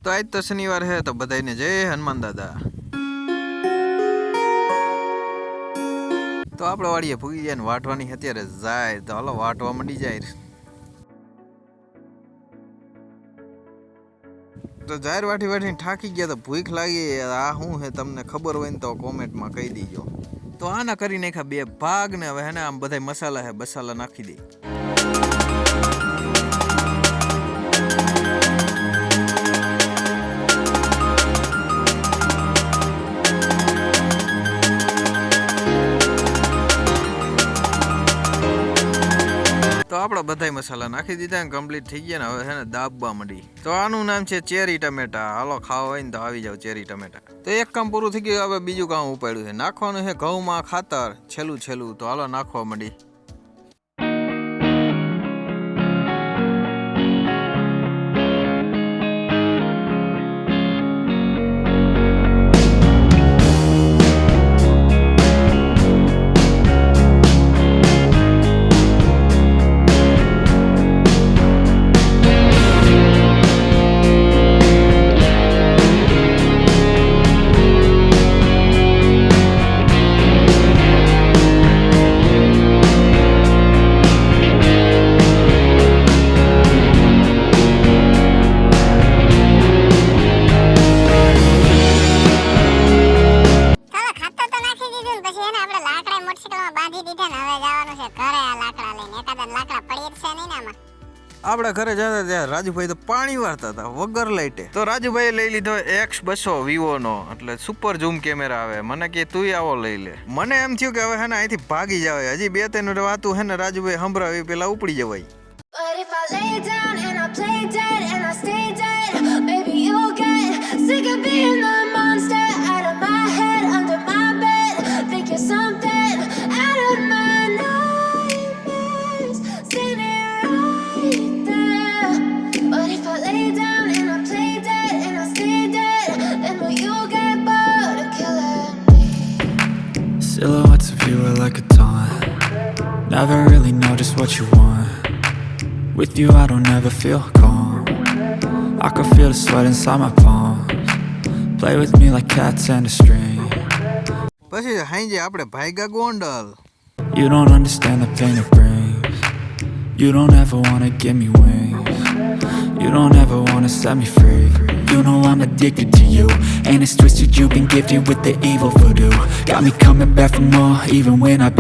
તો આજ તો શનિવાર હે તો બધાને જય હનુમાન દાદા। તો આપણે વાડીએ ભૂગી જાય ને વાટવાની અત્યારે જાય તો હાલો વાટવા માંડી જાય। તો જાહેર વાટી વાટીને થાકી ગયા તો ભૂખ લાગી। આ શું હે તમને ખબર હોય ને તો કોમેન્ટમાં કહી દીજો। તો આના કરી નાખ્યા બે ભાગ ને હવે હે ને આમ બધા મસાલા હે મસાલા નાખી દે। તો આપણા બધાય મસાલા નાખી દીધા ને કમ્પ્લીટ થઈ ગયા ને હવે છે ને દાબવા માંડી। તો આનું નામ છે ચેરી ટમેટા। હાલો ખાવા હોય ને તો આવી જાવ ચેરી ટમેટા। તો એક કામ પૂરું થઈ ગયું હવે બીજું કામ ઉપાડ્યું છે નાખવાનું છે ઘઉંમાં ખાતર છેલ્લું તો હાલો નાખવા માંડી। આપણા ઘરે જતા ત્યાં રાજુભાઈ તો પાણી વાળતા હતા વગર લાઈટે। તો રાજુભાઈ લઈ લીધો X200 વિવો નો એટલે સુપર ઝૂમ કેમેરા આવે। મને કે તું આવો લઈ લે। મને એમ થયું કે હવે હે ને અહીંથી ભાગી જવાય। હજી બે ત્રણ વાતું હે ને રાજુભાઈ સંભળાવી પેલા ઉપડી જવાય। Silhouettes of you are like a taunt. Never really know just what you want. With you I don't ever feel calm. I can feel the sweat inside my palms. Play with me like cats and a string. પછી હાંજે આપણે ભાગ્યા Gondal. You don't understand the pain it brings. You don't ever wanna give me wings. You don't ever wanna set me free. You know I'm addicted to you, and it's twisted you've been gifted with the evil voodoo. Got me coming back for more, even when I've been